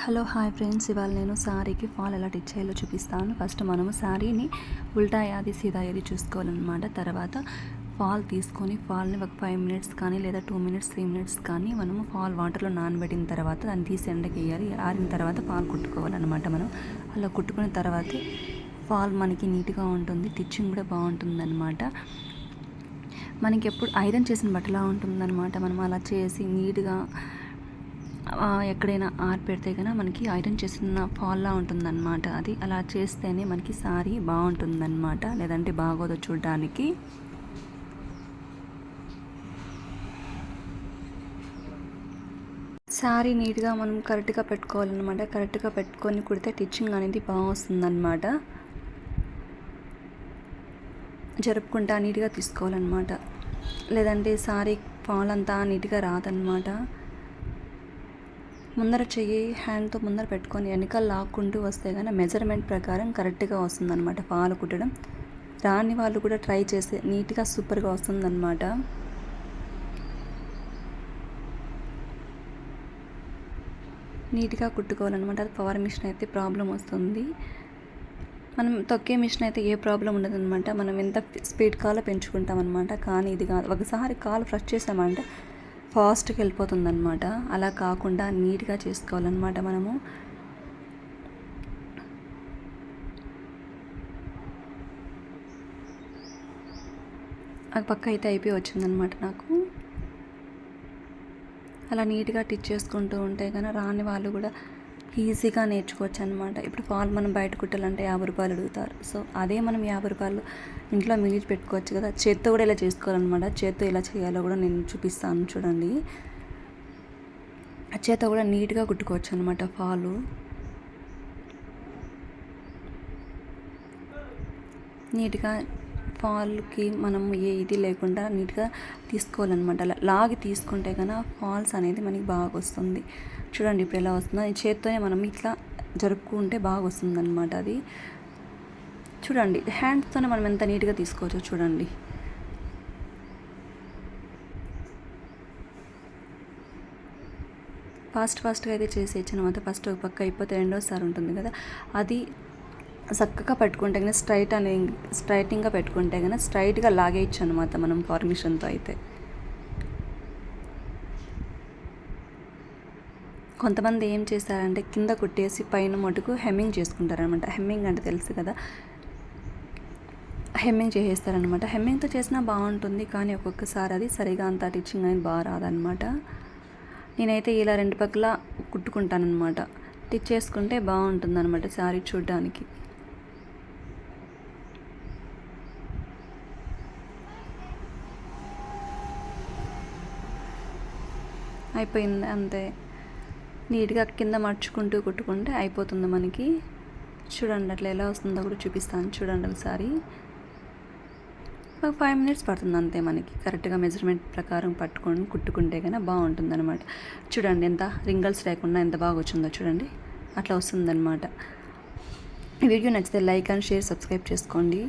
Hello hi friends, ఇవాళ నేను శారీకి ఫాల్ ఎలా టిచ్ చేయాలో చూపిస్తాను. ఫస్ట్ మనము శారీని ఉల్టా యాది సీదా ఏది చూసుకోవాలన్నమాట. తర్వాత ఫాల్ తీసుకొని ఫాల్ని ఒక 5 మినిట్స్ కానీ లేదా 2 మినిట్స్ 3 మినిట్స్ కానీ మనము ఫాల్ వాటర్లో నానబెట్టిన తర్వాత దాన్ని తీసి ఎండకి వేయాలి. ఆరిన తర్వాత ఫాల్ కుట్టుకోవాలన్నమాట. మనం అలా కుట్టుకున్న తర్వాతే ఫాల్ మనకి నీట్గా ఉంటుంది, టిచ్చింగ్ కూడా బాగుంటుంది అనమాట. మనకి ఎప్పుడు ఐరన్ చేసిన బట్టలా ఉంటుందన్నమాట. మనం అలా చేసి నీట్గా ఎక్కడైనా ఆరిపెడితే కనుక మనకి ఐరన్ చేసిన ఫాల్లా ఉంటుందన్నమాట. అది అలా చేస్తేనే మనకి శారీ బాగుంటుందన్నమాట, లేదంటే బాగోదు చూడడానికి. శారీ నీట్గా మనం కరెక్ట్గా పెట్టుకోవాలన్నమాట. కరెక్ట్గా పెట్టుకొని కుడితే టిచ్చింగ్ అనేది బాగా వస్తుందన్నమాట. జరుపుకుంటా నీట్గా తీసుకోవాలన్నమాట, లేదంటే శారీ ఫాల్ అంతా నీట్గా రాదన్నమాట. ముందర చెయ్యి హ్యాండ్తో ముందర పెట్టుకొని వెనకాల లాక్కుంటూ వస్తే కానీ మెజర్మెంట్ ప్రకారం కరెక్ట్గా వస్తుందన్నమాట. ఫాల్ కుట్టడం రాని వాళ్ళు కూడా ట్రై చేస్తే నీట్గా సూపర్గా వస్తుందన్నమాట. నీట్గా కుట్టుకోవాలన్నమాట. అది పవర్ మిషన్ అయితే ప్రాబ్లం వస్తుంది. మనం తొక్కే మిషన్ అయితే ఏ ప్రాబ్లం ఉండదన్నమాట. మనం ఎంత స్పీడ్ కాలో పెంచుకుంటాం అనమాట. కానీ ఇది కాదు, ఒకసారి కాలు ఫ్రెష్ చేసామంటే ఫాస్ట్గా వెళ్ళిపోతుందన్నమాట. అలా కాకుండా నీట్గా చేసుకోవాలన్నమాట. మనము ఆ పక్క అయితే అయిపోయి వచ్చిందనమాట నాకు. అలా నీట్గా టిచ్ చేసుకుంటూ ఉంటే కానీ రాని వాళ్ళు కూడా ఈజీగా నేర్చుకోవచ్చు అనమాట. ఇప్పుడు ఫాల్ మనం బయట కుట్టాలంటే 50 రూపాయలు అడుగుతారు. సో అదే మనం 50 రూపాయలు ఇంట్లో మిగిలి పెట్టుకోవచ్చు కదా. చేత్తో కూడా ఇలా చేసుకోవాలన్నమాట. చేత్తో ఎలా చేయాలో కూడా నేను చూపిస్తాను చూడండి. ఆ చేత్తో కూడా నీట్గా కుట్టుకోవచ్చు అనమాట. ఫాలు నీట్గా ఫాల్కి మనం ఏ ఇది లేకుండా నీట్గా తీసుకోవాలన్నమాట. అలా లాగి తీసుకుంటే కన్నా ఫాల్స్ అనేది మనకి బాగా వస్తుంది. చూడండి ఇప్పుడు ఎలా వస్తుందో. ఈ చేత్తోనే మనం ఇట్లా జరుపుకుంటే బాగా వస్తుందన్నమాట. అది చూడండి, హ్యాండ్స్తోనే మనం ఎంత నీట్గా తీసుకోవచ్చో చూడండి. ఫాస్ట్గా అయితే చేసేయచ్చు అనమాట. ఫస్ట్ ఒక పక్క అయిపోతే రెండోసారి ఉంటుంది కదా, అది చక్కగా పెట్టుకుంటే కానీ స్ట్రైటింగ్గా పెట్టుకుంటే కానీ స్ట్రైట్గా లాగేయచ్చు అనమాట మనం ఫార్మిషన్తో అయితే. కొంతమంది ఏం చేస్తారంటే కింద కుట్టేసి పైన మటుకు హెమ్మింగ్ చేసుకుంటారనమాట. హెమ్మింగ్ అంటే తెలుసు కదా, హెమ్మింగ్ చేసేస్తారనమాట. హెమ్మింగ్తో చేసినా బాగుంటుంది, కానీ ఒక్కొక్కసారి అది సరిగా అంత టిచ్చింగ్ అనేది బాగా రాదనమాట. నేనైతే ఇలా 2 పక్కల కుట్టుకుంటానమాట. టిచ్ చేసుకుంటే బాగుంటుంది అనమాట శారీ చూడడానికి. అయిపోయింది అంతే. నీట్గా కింద మర్చుకుంటూ కుట్టుకుంటే అయిపోతుంది మనకి. చూడండి అట్లా ఎలా వస్తుందో కూడా చూపిస్తాను చూడండి ఒకసారి. ఒక 5 మినిట్స్ పడుతుంది అంతే మనకి. కరెక్ట్గా మెజర్మెంట్ ప్రకారం పట్టుకొని కుట్టుకుంటే కన్నా బాగుంటుంది అనమాట. చూడండి ఎంత రింగల్స్ లేకుండా ఎంత బాగా వచ్చిందో చూడండి. అట్లా వస్తుందన్నమాట. ఈ వీడియో నచ్చితే లైక్ అండ్ షేర్, సబ్స్క్రైబ్ చేసుకోండి.